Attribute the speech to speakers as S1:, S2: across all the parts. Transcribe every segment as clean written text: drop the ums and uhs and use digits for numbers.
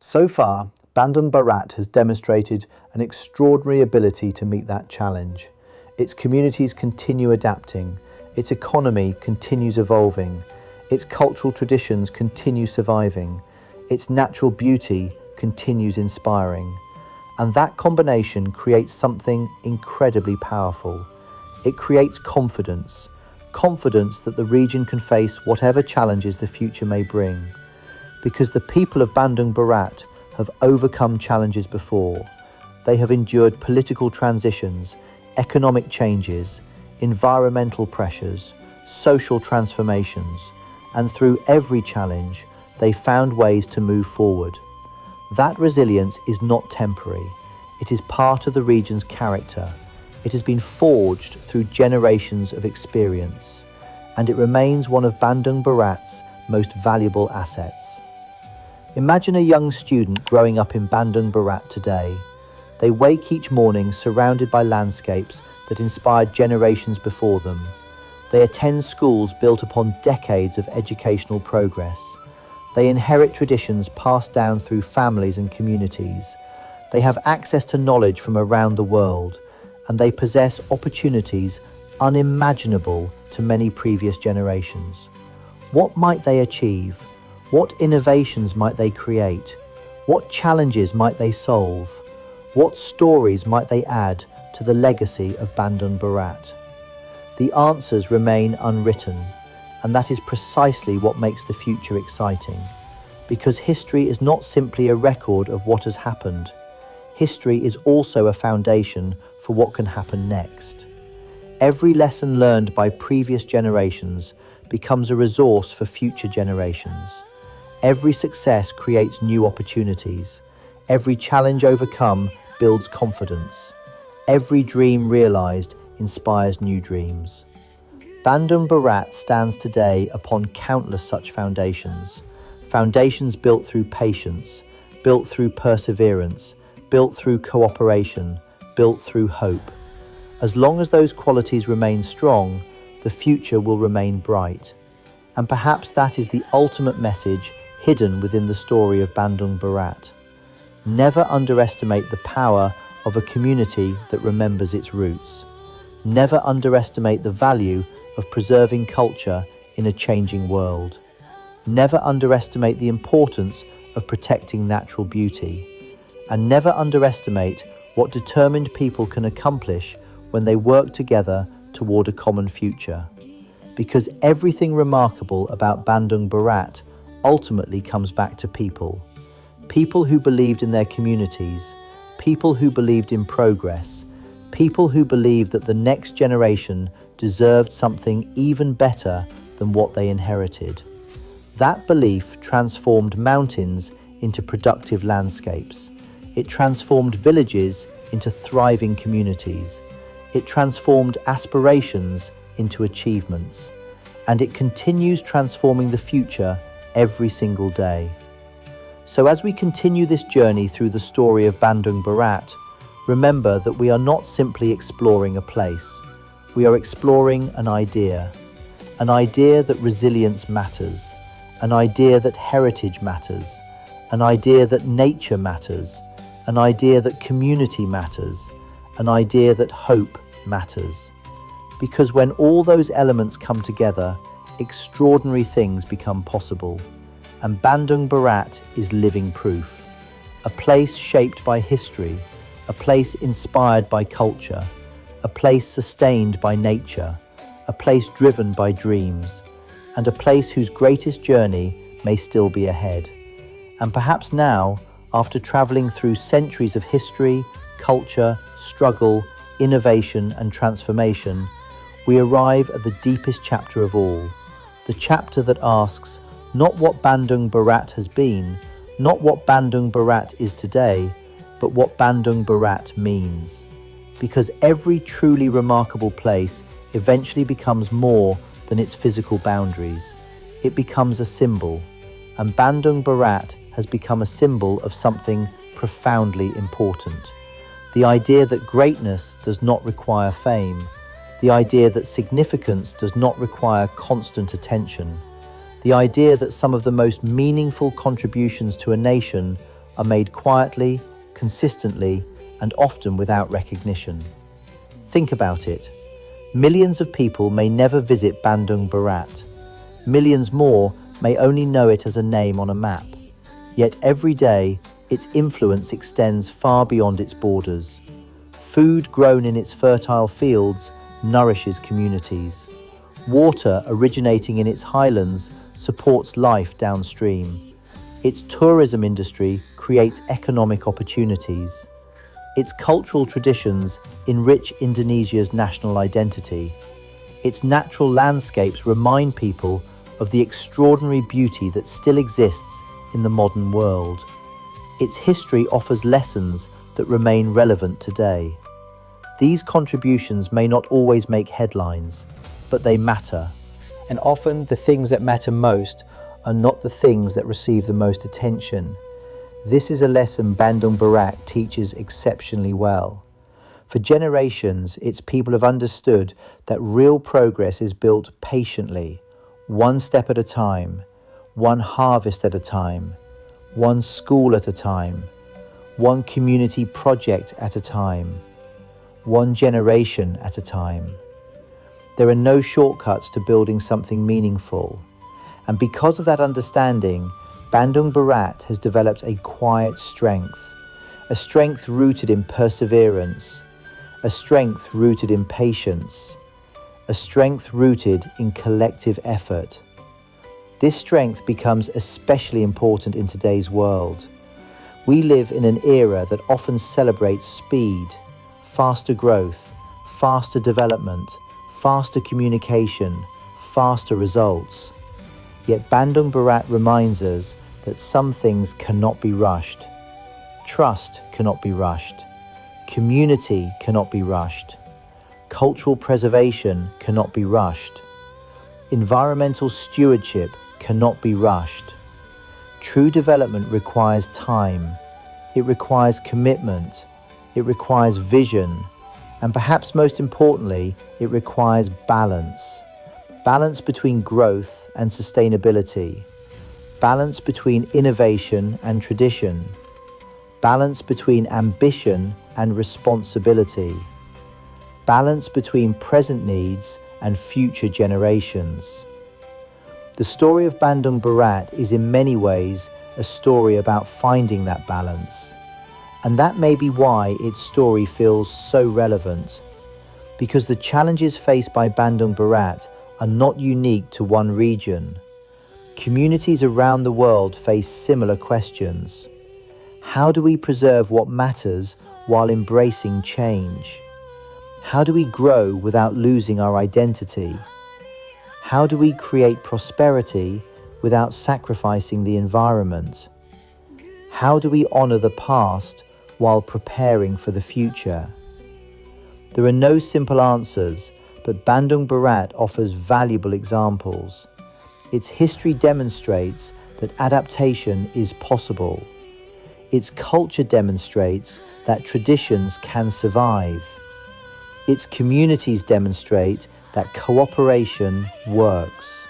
S1: So far, Bandung Barat has demonstrated an extraordinary ability to meet that challenge. Its communities continue adapting, its economy continues evolving, its cultural traditions continue surviving, its natural beauty continues inspiring. And that combination creates something incredibly powerful. It creates confidence that the region can face whatever challenges the future may bring. Because the people of Bandung Barat have overcome challenges before. They have endured political transitions, economic changes, environmental pressures, social transformations, and through every challenge, they found ways to move forward. That resilience is not temporary. It is part of the region's character. It has been forged through generations of experience, and it remains one of Bandung Barat's most valuable assets. Imagine a young student growing up in Bandung Barat today. They wake each morning surrounded by landscapes that inspired generations before them. They attend schools built upon decades of educational progress. They inherit traditions passed down through families and communities. They have access to knowledge from around the world, and they possess opportunities unimaginable to many previous generations. What might they achieve? What innovations might they create? What challenges might they solve? What stories might they add to the legacy of Bandung Barat? The answers remain unwritten, and that is precisely what makes the future exciting. Because history is not simply a record of what has happened. History is also a foundation for what can happen next. Every lesson learned by previous generations becomes a resource for future generations. Every success creates new opportunities. Every challenge overcome builds confidence. Every dream realized inspires new dreams. Bandung Barat stands today upon countless such foundations. Foundations built through patience, built through perseverance, built through cooperation, built through hope. As long as those qualities remain strong, the future will remain bright. And perhaps that is the ultimate message hidden within the story of Bandung Barat. Never underestimate the power of a community that remembers its roots. Never underestimate the value of preserving culture in a changing world. Never underestimate the importance of protecting natural beauty. And never underestimate what determined people can accomplish when they work together toward a common future. Because everything remarkable about Bandung Barat ultimately comes back to people. People who believed in their communities, people who believed in progress, people who believed that the next generation deserved something even better than what they inherited. That belief transformed mountains into productive landscapes. It transformed villages into thriving communities. It transformed aspirations into achievements. And it continues transforming the future every single day. So as we continue this journey through the story of Bandung Barat, remember that we are not simply exploring a place. We are exploring an idea that resilience matters, an idea that heritage matters, an idea that nature matters, an idea that community matters, an idea that hope matters. Because when all those elements come together, extraordinary things become possible. And Bandung Barat is living proof. A place shaped by history, a place inspired by culture, a place sustained by nature, a place driven by dreams, and a place whose greatest journey may still be ahead. And perhaps now, after traveling through centuries of history, culture, struggle, innovation, and transformation, we arrive at the deepest chapter of all, the chapter that asks not what Bandung Barat has been, not what Bandung Barat is today, but what Bandung Barat means. Because every truly remarkable place eventually becomes more than its physical boundaries. It becomes a symbol, and Bandung Barat has become a symbol of something profoundly important. The idea that greatness does not require fame, the idea that significance does not require constant attention, the idea that some of the most meaningful contributions to a nation are made quietly, consistently, and often without recognition. Think about it. Millions of people may never visit Bandung Barat. Millions more may only know it as a name on a map. Yet every day, its influence extends far beyond its borders. Food grown in its fertile fields nourishes communities. Water originating in its highlands supports life downstream. Its tourism industry creates economic opportunities. Its cultural traditions enrich Indonesia's national identity. Its natural landscapes remind people of the extraordinary beauty that still exists in the modern world. Its history offers lessons that remain relevant today. These contributions may not always make headlines, but they matter. And often the things that matter most are not the things that receive the most attention. This is a lesson Bandung Barat teaches exceptionally well. For generations, its people have understood that real progress is built patiently, one step at a time, one harvest at a time, one school at a time, one community project at a time, one generation at a time. There are no shortcuts to building something meaningful. And because of that understanding, Bandung Barat has developed a quiet strength, a strength rooted in perseverance, a strength rooted in patience, a strength rooted in collective effort. This strength becomes especially important in today's world. We live in an era that often celebrates speed, faster growth, faster development, faster communication, faster results. Yet Bandung Barat reminds us that some things cannot be rushed. Trust cannot be rushed. Community cannot be rushed. Cultural preservation cannot be rushed. Environmental stewardship cannot be rushed. True development requires time. It requires commitment. It requires vision. And perhaps most importantly, it requires balance. Balance between growth and sustainability. Balance between innovation and tradition. Balance between ambition and responsibility. Balance between present needs and future generations. The story of Bandung Barat is in many ways a story about finding that balance. And that may be why its story feels so relevant. Because the challenges faced by Bandung Barat are not unique to one region. Communities around the world face similar questions. How do we preserve what matters while embracing change? How do we grow without losing our identity? How do we create prosperity without sacrificing the environment? How do we honor the past while preparing for the future? There are no simple answers, but Bandung Barat offers valuable examples. Its history demonstrates that adaptation is possible. Its culture demonstrates that traditions can survive. Its communities demonstrate that cooperation works.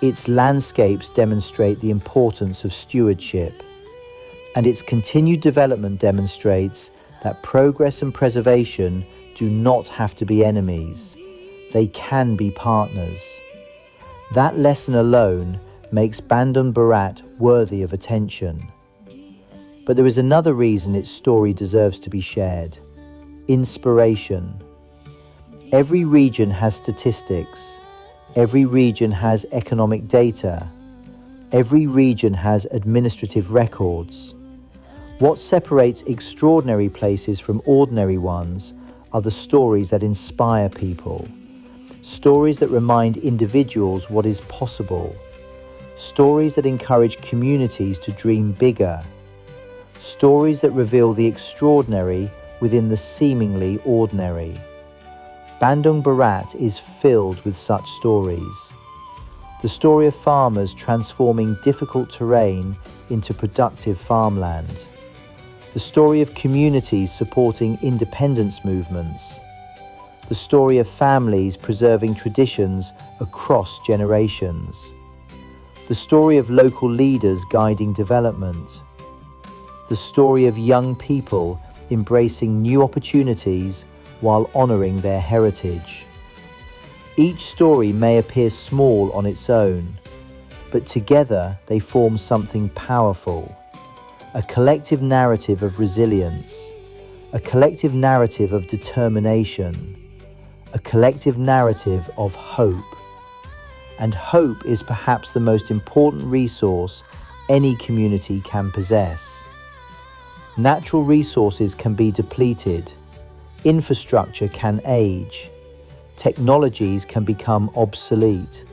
S1: Its landscapes demonstrate the importance of stewardship. And its continued development demonstrates that progress and preservation do not have to be enemies. They can be partners. That lesson alone makes Bandung Barat worthy of attention. But there is another reason its story deserves to be shared: inspiration. Every region has statistics. Every region has economic data. Every region has administrative records. What separates extraordinary places from ordinary ones are the stories that inspire people. Stories that remind individuals what is possible. Stories that encourage communities to dream bigger. Stories that reveal the extraordinary within the seemingly ordinary. Bandung Barat is filled with such stories. The story of farmers transforming difficult terrain into productive farmland. The story of communities supporting independence movements. The story of families preserving traditions across generations. The story of local leaders guiding development. the story of young people embracing new opportunities while honoring their heritage. Each story may appear small on its own, but together they form something powerful, a collective narrative of resilience, a collective narrative of determination, a collective narrative of hope. And hope is perhaps the most important resource any community can possess. Natural resources can be depleted, infrastructure can age, technologies can become obsolete,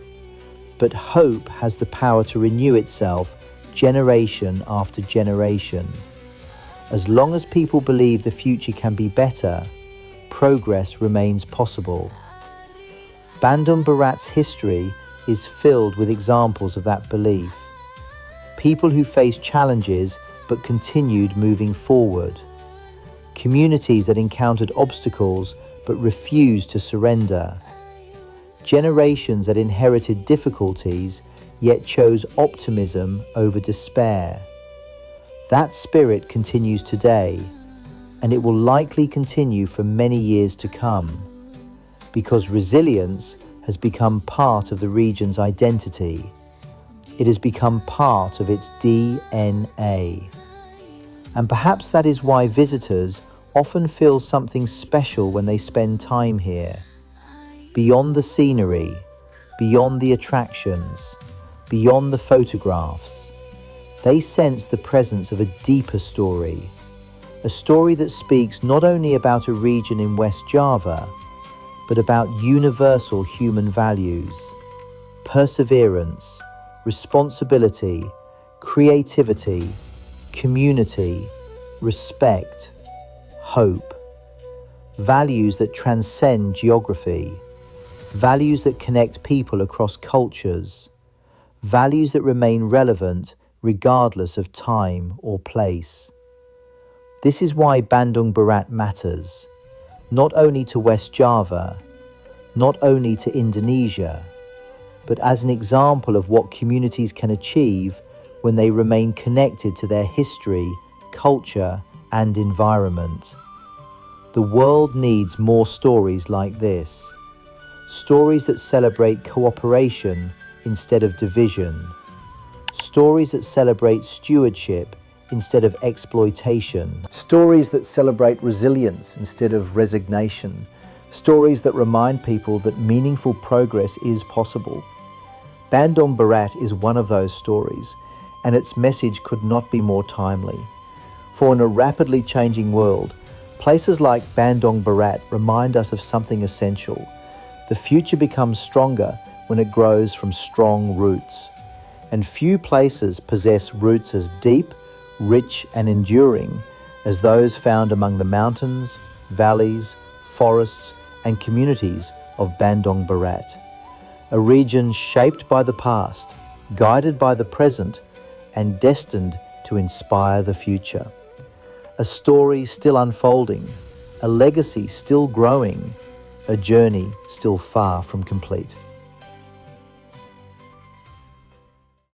S1: but hope has the power to renew itself generation after generation. As long as people believe the future can be better, progress remains possible. Bandung Barat's history is filled with examples of that belief. People who faced challenges but continued moving forward. Communities that encountered obstacles but refused to surrender. Generations that inherited difficulties yet chose optimism over despair. That spirit continues today, and it will likely continue for many years to come, because resilience has become part of the region's identity. It has become part of its DNA. And perhaps that is why visitors often feel something special when they spend time here. Beyond the scenery, beyond the attractions, beyond the photographs, they sense the presence of a deeper story, a story that speaks not only about a region in West Java, but about universal human values, perseverance, responsibility, creativity, community, respect, hope. Values that transcend geography, values that connect people across cultures, values that remain relevant regardless of time or place. This is why Bandung Barat matters, not only to West Java, not only to Indonesia, but as an example of what communities can achieve when they remain connected to their history, culture, and environment. The world needs more stories like this. Stories that celebrate cooperation instead of division. Stories that celebrate stewardship instead of exploitation. Stories that celebrate resilience instead of resignation. Stories that remind people that meaningful progress is possible. Bandung Barat is one of those stories, and its message could not be more timely. For in a rapidly changing world, places like Bandung Barat remind us of something essential. The future becomes stronger when it grows from strong roots. And few places possess roots as deep, rich, and enduring as those found among the mountains, valleys, forests, and communities of Bandung Barat. A region shaped by the past, guided by the present, and destined to inspire the future. A story still unfolding, a legacy still growing, a journey still far from complete.